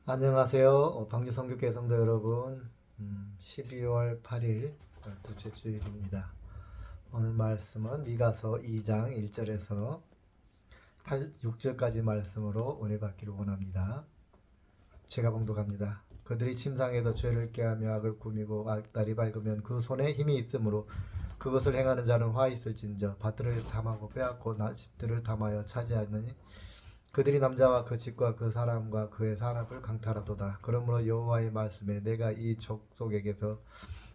안녕하세요. 방주 선교회 성도 여러분. 12월 8일 둘째 주일입니다. 오늘 말씀은 미가서 2장 1절에서 6절까지 말씀으로 은혜 받기를 원합니다. 제가 봉독합니다. 그들이 침상에서 죄를 꾀하며 악을 꾸미고 악달이 밝으면 그 손에 힘이 있으므로 그것을 행하는 자는 화 있을진저 밭들을 탐하고 빼앗고 집들을 탐하여 차지하느니 그들이 남자와 그 집과 그 사람과 그의 산업을 강탈하도다. 그러므로 여호와의 말씀에 내가 이 족속에게서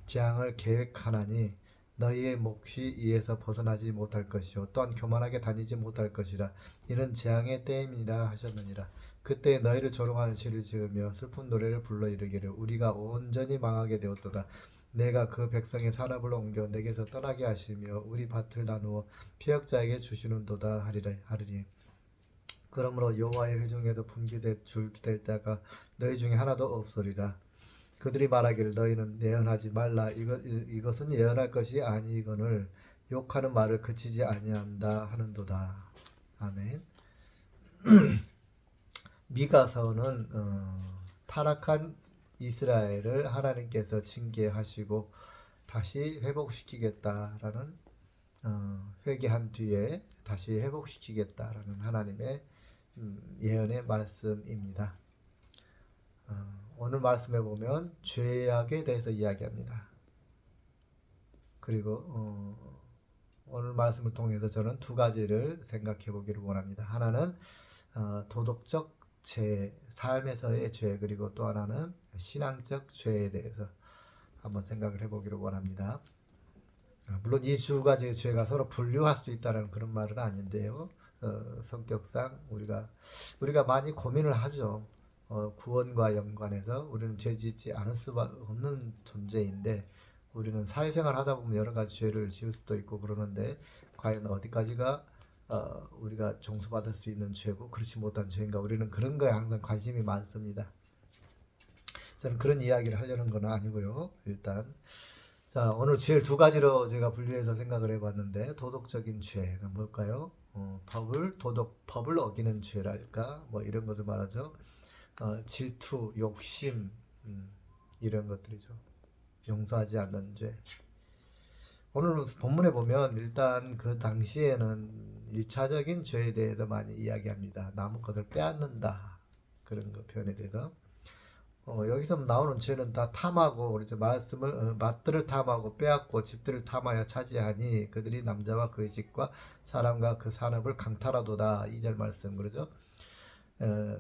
재앙을 계획하나니 너희의 몫이 이에서 벗어나지 못할 것이요 또한 교만하게 다니지 못할 것이라. 이는 재앙의 때임이라 하셨느니라. 그때 너희를 조롱하는 시를 지으며 슬픈 노래를 불러 이르기를 우리가 온전히 망하게 되었도다. 내가 그 백성의 산업을 옮겨 내게서 떠나게 하시며 우리 밭을 나누어 피역자에게 주시는도다 하리니 그러므로 여호와의 회중에도 분기될 자가 너희 중에 하나도 없으리라. 그들이 말하기를 너희는 예언하지 말라. 이것은 예언할 것이 아니거늘 욕하는 말을 그치지 아니한다 하는도다. 아멘. 미가서는 타락한 이스라엘을 하나님께서 징계하시고 다시 회복시키겠다라는 회개한 뒤에 다시 회복시키겠다라는 하나님의 예언의 말씀입니다. 오늘 말씀에 보면 죄악에 대해서 이야기합니다. 그리고 오늘 말씀을 통해서 저는 두 가지를 생각해 보기를 원합니다. 하나는 도덕적 죄, 삶에서의 죄, 그리고 또 하나는 신앙적 죄에 대해서 한번 생각을 해보기를 원합니다. 물론 이 두 가지의 죄가 서로 분류할 수 있다는 그런 말은 아닌데요. 성격상 우리가 많이 고민을 하죠. 구원과 연관해서 우리는 죄 짓지 않을 수밖에 없는 존재인데 우리는 사회생활 하다 보면 여러 가지 죄를 지을 수도 있고 그러는데 과연 어디까지가 우리가 종수받을 수 있는 죄고 그렇지 못한 죄인가, 우리는 그런 거에 항상 관심이 많습니다. 저는 그런 이야기를 하려는 건 아니고요. 일단 자, 오늘 죄를 두 가지로 제가 분류해서 생각을 해봤는데 도덕적인 죄가 뭘까요? 법을 어기는 죄랄까? 뭐 이런 것을 말하죠. 질투, 욕심, 이런 것들이죠. 용서하지 않는 죄. 오늘 본문에 보면 일단 그 당시에는 1차적인 죄에 대해서 많이 이야기합니다. 남의 것을 빼앗는다. 그런 거 표현에 대해서. 여기서 나오는 죄는 다 탐하고, 우리 말씀을 밭들을 탐하고 빼앗고 집들을 탐하여 차지하니 그들이 남자와 그 집과 사람과 그 산업을 강탈하도다. 2절 말씀 그러죠.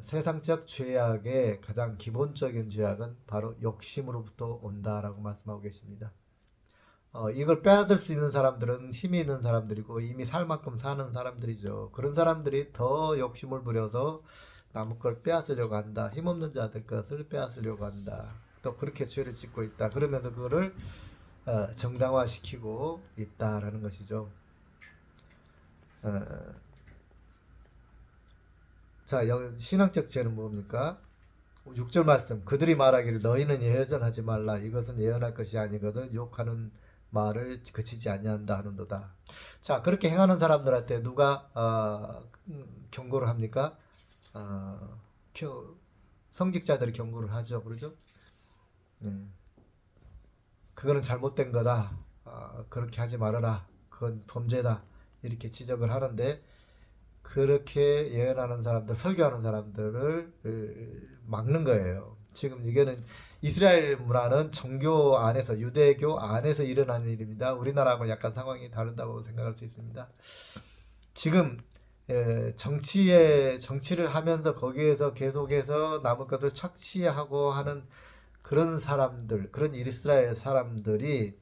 세상적 죄악의 가장 기본적인 죄악은 바로 욕심으로부터 온다라고 말씀하고 계십니다. 이걸 빼앗을 수 있는 사람들은 힘이 있는 사람들이고 이미 살 만큼 사는 사람들이죠. 그런 사람들이 더 욕심을 부려서 남의 걸 빼앗으려고 한다. 힘없는 자들 것을 빼앗으려고 한다. 또 그렇게 죄를 짓고 있다. 그러면서 그거를 정당화시키고 있다라는 것이죠. 자, 신앙적 죄는 뭡니까? 6절 말씀. 그들이 말하기를 너희는 예언하지 말라. 이것은 예언할 것이 아니거든 욕하는 말을 그치지 아니한다 하는도다. 자, 그렇게 행하는 사람들한테 누가 경고를 합니까? 성직자들이 경고를 하죠. 그러죠? 그거는 잘못된 거다. 그렇게 하지 말아라. 그건 범죄다. 이렇게 지적을 하는데 그렇게 예언하는 사람들, 설교하는 사람들을 막는 거예요. 지금 이게는 이스라엘 문화는 정교 안에서, 유대교 안에서 일어나는 일입니다. 우리나라하고 약간 상황이 다르다고 생각할 수 있습니다. 지금 정치를 하면서 거기에서 계속해서 남의 것을 착취하고 하는 그런 사람들, 그런 이스라엘 사람들이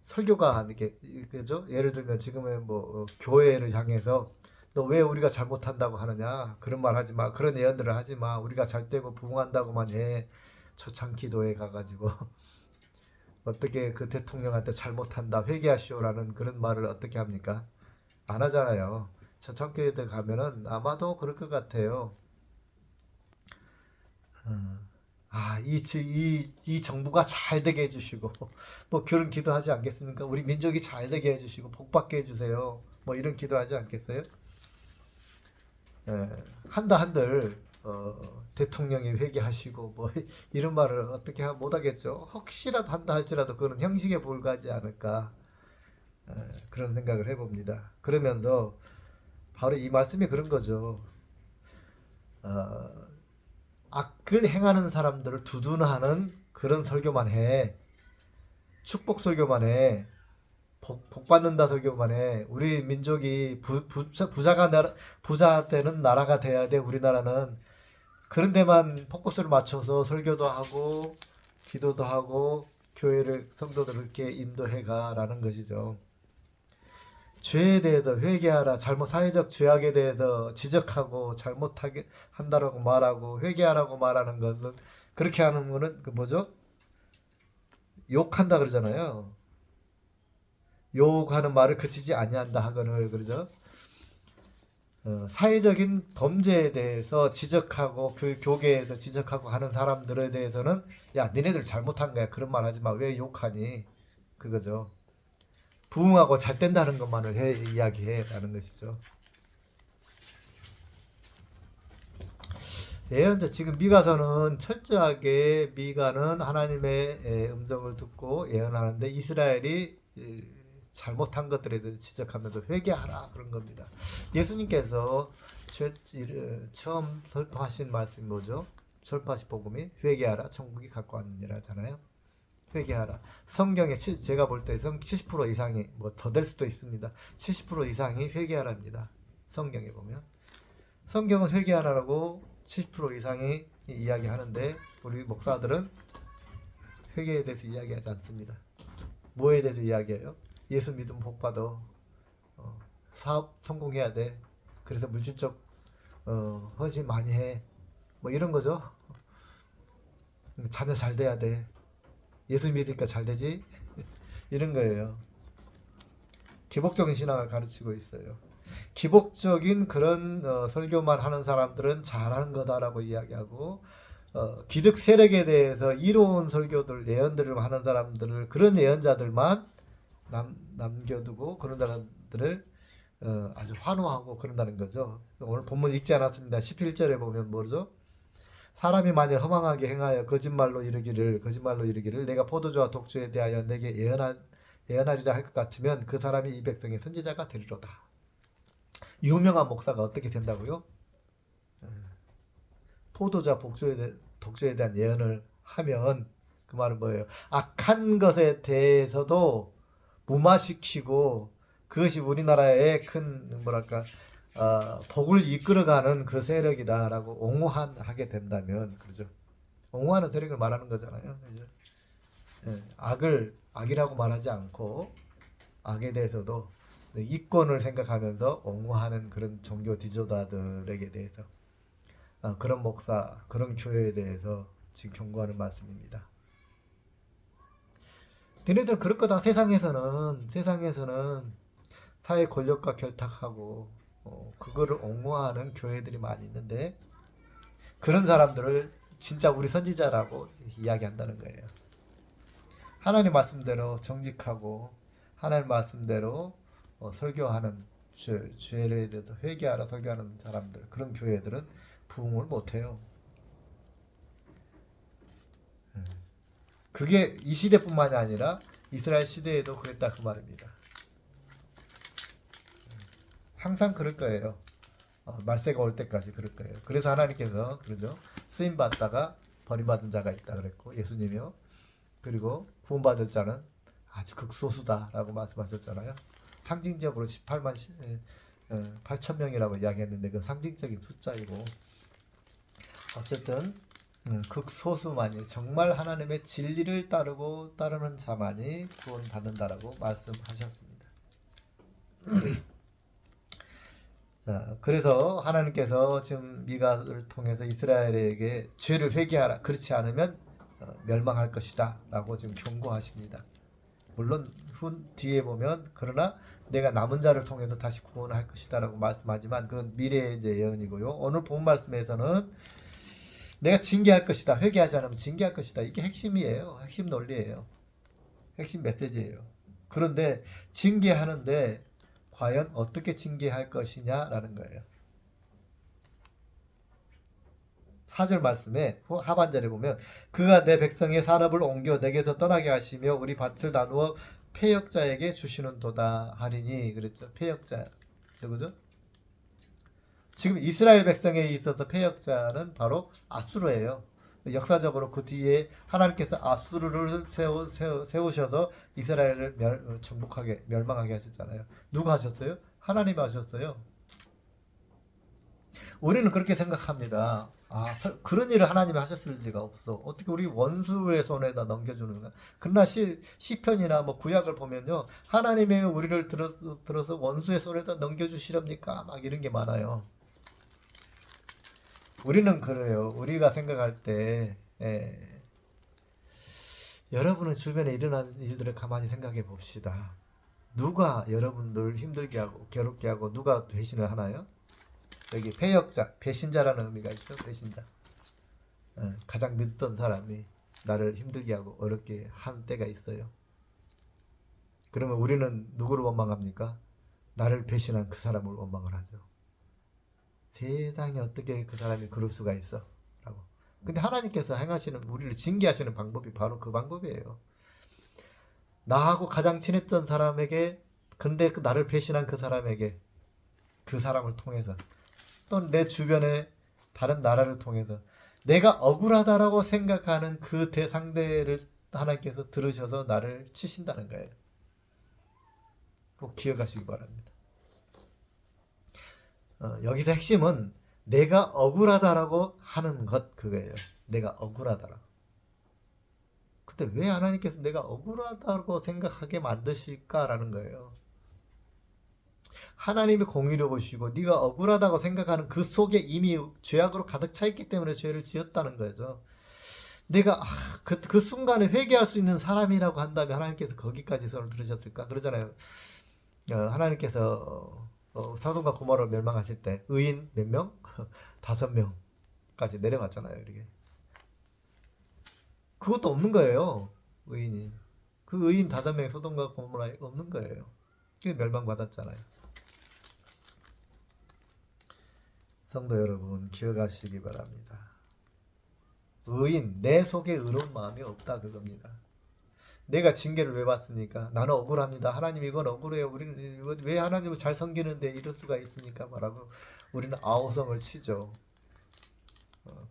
설교가 이렇게 그죠? 예를 들면 지금은 뭐 교회를 향해서 너 왜 우리가 잘못한다고 하느냐? 그런 말 하지 마. 그런 예언들을 하지 마. 우리가 잘 되고 부흥한다고만 해. 초창기도에 가가지고 어떻게 그 대통령한테 잘못한다 회개하시오라는 그런 말을 어떻게 합니까? 안 하잖아요. 초창기에 가면은 아마도 그럴 것 같아요. 이 정부가 잘 되게 해주시고, 뭐 그런 기도하지 않겠습니까? 우리 민족이 잘 되게 해주시고, 복받게 해주세요. 뭐 이런 기도하지 않겠어요? 한들 대통령이 회개하시고 뭐 이런 말을 어떻게 못하겠죠. 혹시라도 한다 할지라도 그거는 형식에 불과하지 않을까 그런 생각을 해봅니다. 그러면서 바로 이 말씀이 그런 거죠. 악을 행하는 사람들을 두둔하는 그런 설교만 해. 축복 설교만 해. 복 받는다 설교만 해. 우리 민족이 부자 되는 나라가 돼야 돼. 우리나라는 그런 데만 포커스를 맞춰서 설교도 하고 기도도 하고 교회를 성도들을 이렇게 인도해가라는 것이죠. 죄에 대해서 회개하라. 사회적 죄악에 대해서 지적하고 잘못하게 한다라고 말하고 회개하라고 말하는 것은 그렇게 하는 거는 그 뭐죠? 욕한다 그러잖아요. 욕하는 말을 그치지 아니한다 하거늘 그러죠. 사회적인 범죄에 대해서 지적하고 교계에서 지적하고 하는 사람들에 대해서는 야 니네들 잘못한 거야 그런 말 하지 마 왜 욕하니 그거죠. 부흥하고 잘 된다는 것만을 이야기해라는 것이죠. 예언자 지금 미가서는 철저하게 미가는 하나님의 음성을 듣고 예언하는데 이스라엘이 잘못한 것들에 대해서 지적하면서 회개하라 그런 겁니다. 예수님께서 처음 설파하신 말씀이 뭐죠? 설파하신 복음이 회개하라 천국이 갖고 왔느니라잖아요. 회개하라. 성경에 제가 볼 때 70% 이상이 뭐 더 될 수도 있습니다. 70% 이상이 회개하라입니다. 성경에 보면 성경은 회개하라고 70% 이상이 이야기하는데 우리 목사들은 회개에 대해서 이야기하지 않습니다. 뭐에 대해서 이야기해요? 예수 믿으면 복 받아. 사업 성공해야 돼. 그래서 물질적 헌신 많이 해. 뭐 이런 거죠. 자녀 잘 돼야 돼. 예수 믿으니까 잘 되지? 이런 거예요. 기복적인 신앙을 가르치고 있어요. 기복적인 그런 설교만 하는 사람들은 잘하는 거다라고 이야기하고 기득 세력에 대해서 이로운 설교들, 예언들을 하는 사람들을 그런 예언자들만 남겨두고 그런 사람들을 아주 환호하고 그런다는 거죠. 오늘 본문 읽지 않았습니다. 11절에 보면 뭐죠? 사람이 만일 허망하게 행하여 거짓말로 이르기를 내가 포도주와 독주에 대하여 내게 예언하리라 할 것 같으면 그 사람이 이 백성의 선지자가 되리로다. 유명한 목사가 어떻게 된다고요? 포도주와 독주에 대한 예언을 하면 그 말은 뭐예요? 악한 것에 대해서도 무마시키고 그것이 우리나라의 큰 뭐랄까 복을 이끌어가는 그 세력이다라고 옹호하게 된다면 그러죠. 옹호하는 세력을 말하는 거잖아요. 그죠? 예, 악이라고 말하지 않고 악에 대해서도 이권을 생각하면서 옹호하는 그런 종교 지도자들에게 대해서 그런 목사, 그런 교회에 대해서 지금 경고하는 말씀입니다. 너네들 그럴 거다. 세상에서는 사회 권력과 결탁하고 그거를 옹호하는 교회들이 많이 있는데 그런 사람들을 진짜 우리 선지자라고 이야기한다는 거예요. 하나님 말씀대로 정직하고 하나님 말씀대로 설교하는 죄에 대해서 회개하라 설교하는 사람들 그런 교회들은 부흥을 못해요. 그게 이 시대뿐만이 아니라 이스라엘 시대에도 그랬다 그 말입니다. 항상 그럴 거예요. 말세가 올 때까지 그럴 거예요. 그래서 하나님께서 그러죠. 쓰임 받다가 버림받은 자가 있다 그랬고 예수님이요. 그리고 구원받을 자는 아주 극소수다라고 말씀하셨잖아요. 상징적으로 18만 8천 명이라고 이야기했는데 그 상징적인 숫자이고 어쨌든 극소수만이 정말 하나님의 진리를 따르는 자만이 구원받는다라고 말씀하셨습니다. 자, 그래서 하나님께서 지금 미가를 통해서 이스라엘에게 죄를 회개하라. 그렇지 않으면 멸망할 것이다. 라고 지금 경고하십니다. 물론 뒤에 보면 그러나 내가 남은 자를 통해서 다시 구원할 것이다. 라고 말씀하지만 그건 미래의 이제 예언이고요. 오늘 본 말씀에서는 내가 징계할 것이다. 회개하지 않으면 징계할 것이다. 이게 핵심이에요. 핵심 논리예요. 핵심 메시지예요. 그런데 징계하는데 과연 어떻게 징계할 것이냐라는 거예요. 4절 말씀에 하반절에 보면 그가 내 백성의 산업을 옮겨 내게서 떠나게 하시며 우리 밭을 나누어 패역자에게 주시는도다 하리니 그랬죠. 패역자 누구죠? 지금 이스라엘 백성에 있어서 패역자는 바로 아수르예요. 역사적으로 그 뒤에 하나님께서 아수르를 세우셔서 이스라엘을 정복하게 멸망하게 하셨잖아요. 누가 하셨어요? 하나님이 하셨어요. 우리는 그렇게 생각합니다. 그런 일을 하나님이 하셨을 리가 없어. 어떻게 우리 원수의 손에다 넘겨주는가? 그러나 시편이나 뭐 구약을 보면요, 하나님의 우리를 들어서 원수의 손에다 넘겨주시렵니까? 막 이런 게 많아요. 우리는 그래요. 우리가 생각할 때 여러분의 주변에 일어나는 일들을 가만히 생각해 봅시다. 누가 여러분들 힘들게 하고 괴롭게 하고 누가 배신을 하나요? 여기 패역자, 배신자라는 의미가 있죠. 배신자. 가장 믿었던 사람이 나를 힘들게 하고 어렵게 한 때가 있어요. 그러면 우리는 누구를 원망합니까? 나를 배신한 그 사람을 원망을 하죠. 세상에 어떻게 그 사람이 그럴 수가 있어? 라고. 근데 하나님께서 행하시는, 우리를 징계하시는 방법이 바로 그 방법이에요. 나하고 가장 친했던 사람에게, 근데 나를 배신한 그 사람에게, 그 사람을 통해서, 또는 내 주변의 다른 나라를 통해서 내가 억울하다라고 생각하는 그 상대를 하나님께서 들으셔서 나를 치신다는 거예요. 꼭 기억하시기 바랍니다. 여기서 핵심은 내가 억울하다라고 하는 것, 그거예요. 내가 억울하다라고. 근데 왜 하나님께서 내가 억울하다고 생각하게 만드실까라는 거예요. 하나님이 공의로우시고 네가 억울하다고 생각하는 그 속에 이미 죄악으로 가득 차 있기 때문에 죄를 지었다는 거죠. 내가 그 순간에 회개할 수 있는 사람이라고 한다면 하나님께서 거기까지 손을 들으셨을까? 그러잖아요. 하나님께서 사돈과 고모를 멸망하실 때 의인 몇 명? 5명까지 내려갔잖아요. 이렇게. 그것도 없는 거예요. 의인이. 그 의인 5명이 소돔과 고모라에 없는 거예요. 그게 멸망받았잖아요. 성도 여러분 기억하시기 바랍니다. 의인, 내 속에 의로운 마음이 없다 그겁니다. 내가 징계를 왜 받습니까? 나는 억울합니다. 하나님 이건 억울해요. 우리는 왜 하나님을 잘 섬기는데 이럴 수가 있습니까? 말하고 우리는 아우성을 치죠.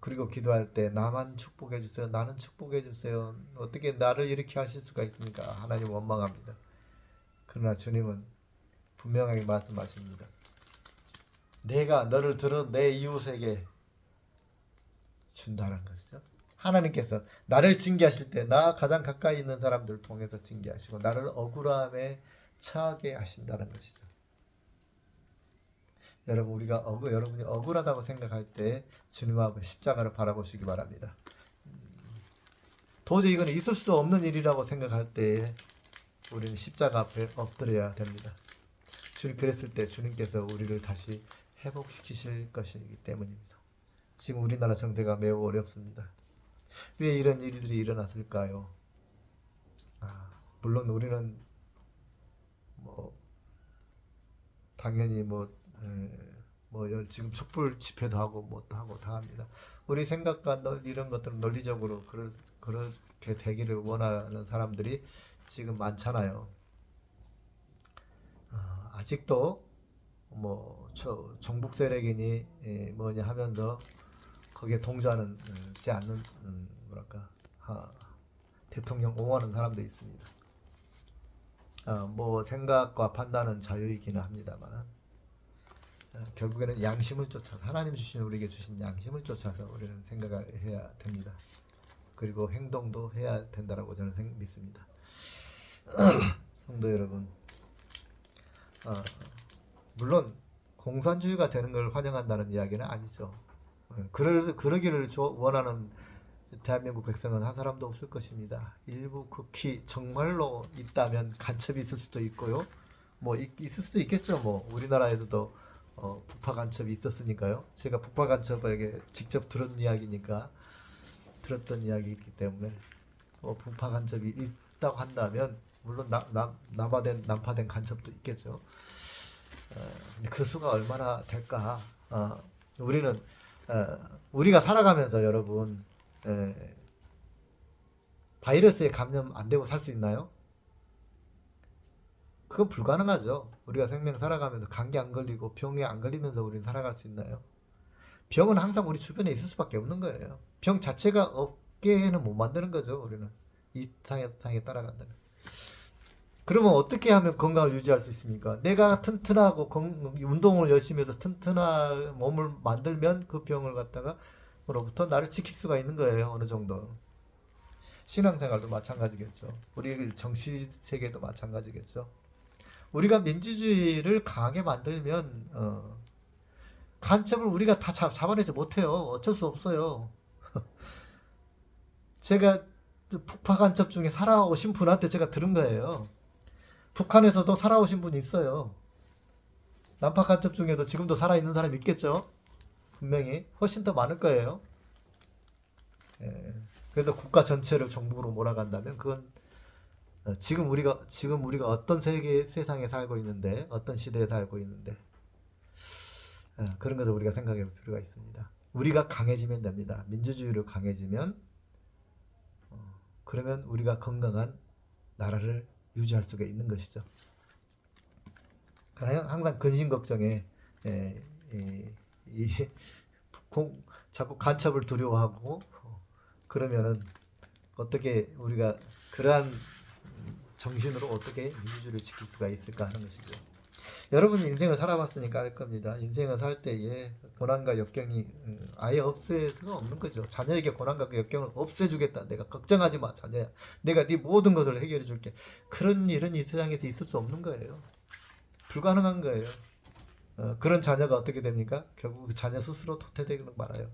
그리고 기도할 때 나만 축복해 주세요. 나는 축복해 주세요. 어떻게 나를 이렇게 하실 수가 있습니까? 하나님 원망합니다. 그러나 주님은 분명하게 말씀하십니다. 내가 너를 들어 내 이웃에게 준다는 것이죠. 하나님께서 나를 징계하실 때 나 가장 가까이 있는 사람들을 통해서 징계하시고 나를 억울함에 처하게 하신다는 것이죠. 여러분 여러분이 억울하다고 생각할 때 주님 앞에 십자가를 바라보시기 바랍니다. 도저히 이건 있을 수 없는 일이라고 생각할 때 우리는 십자가 앞에 엎드려야 됩니다. 주님 그랬을 때 주님께서 우리를 다시 회복시키실 것이기 때문입니다. 지금 우리나라 정세가 매우 어렵습니다. 왜 이런 일들이 일어났을까요? 물론 우리는 당연히 지금 촛불 집회도 하고 뭐 하고 다 합니다. 우리 생각과 이런 것들은 논리적으로 그렇게 되기를 원하는 사람들이 지금 많잖아요. 아직도 종북 세력이니 뭐냐 하면서 거기에 동조하지 않는 대통령 옹호하는 사람도 있습니다. 생각과 판단은 자유이기는 합니다만 결국에는 양심을 쫓아서 하나님 우리에게 주신 양심을 쫓아서 우리는 생각을 해야 됩니다. 그리고 행동도 해야 된다라고 저는 믿습니다. 성도 여러분, 물론 공산주의가 되는 걸 환영한다는 이야기는 아니죠. 그러기를 원하는 대한민국 백성은 한 사람도 없을 것입니다. 일부 극히 정말로 있다면 간첩이 있을 수도 있고요. 있을 수도 있겠죠. 우리나라에서도 북파 간첩이 있었으니까요. 제가 북파 간첩에게 직접 들었던 이야기이기 때문에 북파 간첩이 있다고 한다면 물론 남파된 간첩도 있겠죠. 그 수가 얼마나 될까? 우리는 우리가 살아가면서 여러분 바이러스에 감염 안 되고 살 수 있나요? 그건 불가능하죠. 우리가 생명 살아가면서 감기 안 걸리고 병에 안 걸리면서 우리는 살아갈 수 있나요? 병은 항상 우리 주변에 있을 수밖에 없는 거예요. 병 자체가 없게는 못 만드는 거죠. 우리는 이 상에 따라간다면. 그러면 어떻게 하면 건강을 유지할 수 있습니까? 내가 튼튼하고 운동을 열심히 해서 튼튼한 몸을 만들면 그 병을 갖다가 로부터 나를 지킬 수가 있는 거예요. 어느 정도. 신앙생활도 마찬가지겠죠. 우리 정치 세계도 마찬가지겠죠. 우리가 민주주의를 강하게 만들면 간첩을 우리가 다 잡아내지 못해요. 어쩔 수 없어요. 제가 북파 간첩 중에 살아오신 분한테 제가 들은 거예요. 북한에서도 살아오신 분이 있어요. 남파 간첩 중에도 지금도 살아있는 사람이 있겠죠. 분명히 훨씬 더 많을 거예요. 예. 그래서 국가 전체를 정부로 몰아간다면 그건 지금 우리가 어떤 세상에 살고 있는데 어떤 시대에 살고 있는데 그런 것을 우리가 생각해 볼 필요가 있습니다. 우리가 강해지면 됩니다. 민주주의로 강해지면 그러면 우리가 건강한 나라를 유지할 수가 있는 것이죠. 항상 근심 걱정에 자꾸 간첩을 두려워하고 그러면은 어떻게 우리가 그러한 정신으로 어떻게 민주주의를 지킬 수가 있을까 하는 것이죠. 여러분이 인생을 살아봤으니까 알 겁니다. 인생을 살 때에 고난과 역경이 아예 없앨 수가 없는 거죠. 자녀에게 고난과 그 역경을 없애주겠다. 내가 걱정하지 마, 자녀야. 내가 네 모든 것을 해결해 줄게. 그런 일은 이 세상에서 있을 수 없는 거예요. 불가능한 거예요. 그런 자녀가 어떻게 됩니까? 결국 그 자녀 스스로 도태되는 말아요.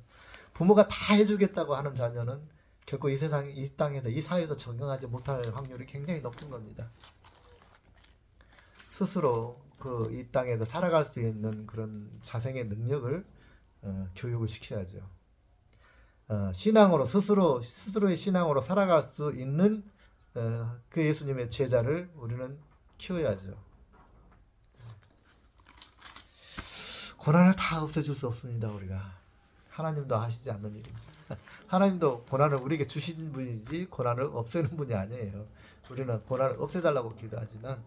부모가 다 해주겠다고 하는 자녀는 결국 이 세상, 이 땅에서, 이 사회에서 적응하지 못할 확률이 굉장히 높은 겁니다. 스스로 이 땅에서 살아갈 수 있는 그런 자생의 능력을 교육을 시켜야죠. 신앙으로 스스로의 신앙으로 살아갈 수 있는 그 예수님의 제자를 우리는 키워야죠. 고난을 다 없애줄 수 없습니다. 우리가 하나님도 하시지 않는 일입니다. 하나님도 고난을 우리에게 주신 분이지 고난을 없애는 분이 아니에요. 우리는 고난을 없애달라고 기도하지만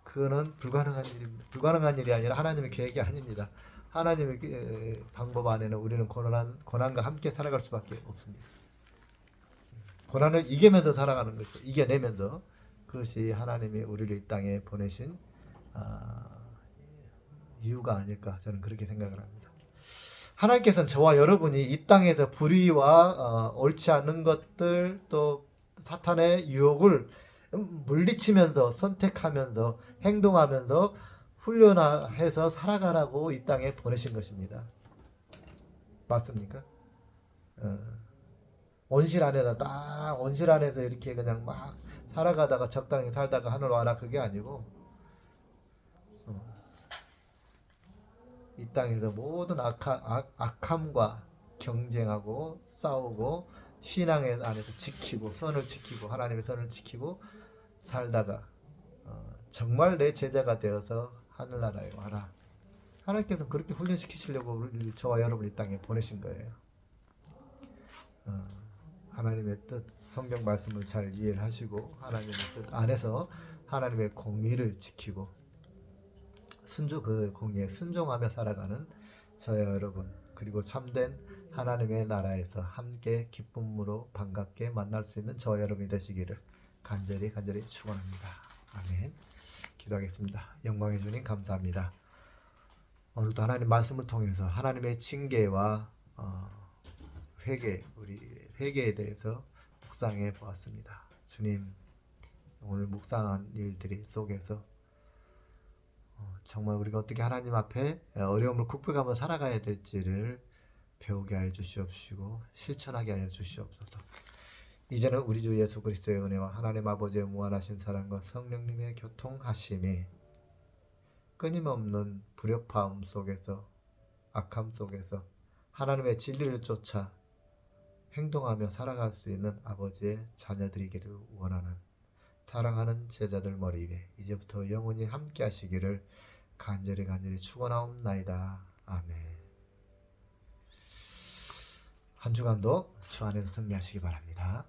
그거는 불가능한 일입니다. 불가능한 일이 아니라 하나님의 계획이 아닙니다. 하나님의 방법 안에는 우리는 고난과 함께 살아갈 수밖에 없습니다. 고난을 이기면서 살아가는 것이죠. 이겨내면서. 그것이 하나님이 우리를 이 땅에 보내신 이유가 아닐까 저는 그렇게 생각을 합니다. 하나님께서는 저와 여러분이 이 땅에서 불의와 옳지 않은 것들 또 사탄의 유혹을 물리치면서 선택하면서 행동하면서 훈련해서 살아가라고 이 땅에 보내신 것입니다. 맞습니까? 온실 안에서 이렇게 그냥 막 살아가다가 적당히 살다가 하늘 와라 그게 아니고 이 땅에서 모든 악함과 경쟁하고 싸우고 신앙의 안에서 지키고 선을 지키고 하나님의 선을 지키고 살다가 정말 내 제자가 되어서 하늘나라에 와라. 하나님께서 그렇게 훈련시키시려고 저와 여러분 이 땅에 보내신 거예요. 하나님의 뜻, 성경 말씀을 잘 이해를 하시고 하나님의 뜻 안에서 하나님의 공의를 지키고 그 공의에 순종하며 살아가는 저와 여러분 그리고 참된 하나님의 나라에서 함께 기쁨으로 반갑게 만날 수 있는 저와 여러분이 되시기를 간절히 축원합니다. 아멘. 기도하겠습니다. 영광의 주님 감사합니다. 오늘도 하나님 말씀을 통해서 하나님의 징계와 우리 회개에 대해서 묵상해 보았습니다. 주님, 오늘 묵상한 일들이 속에서 정말 우리가 어떻게 하나님 앞에 어려움을 극복하며 살아가야 될지를 배우게 하여 주시옵시고 실천하게 하여 주시옵소서. 이제는 우리 주 예수 그리스도의 은혜와 하나님 아버지의 무한하신 사랑과 성령님의 교통하심이 끊임없는 불협화음 속에서 악함 속에서 하나님의 진리를 쫓아 행동하며 살아갈 수 있는 아버지의 자녀들이기를 원하는 사랑하는 제자들 머리 위에 이제부터 영원히 함께 하시기를 간절히 축원하옵나이다. 아멘. 한 주간도 주 안에서 승리하시기 바랍니다.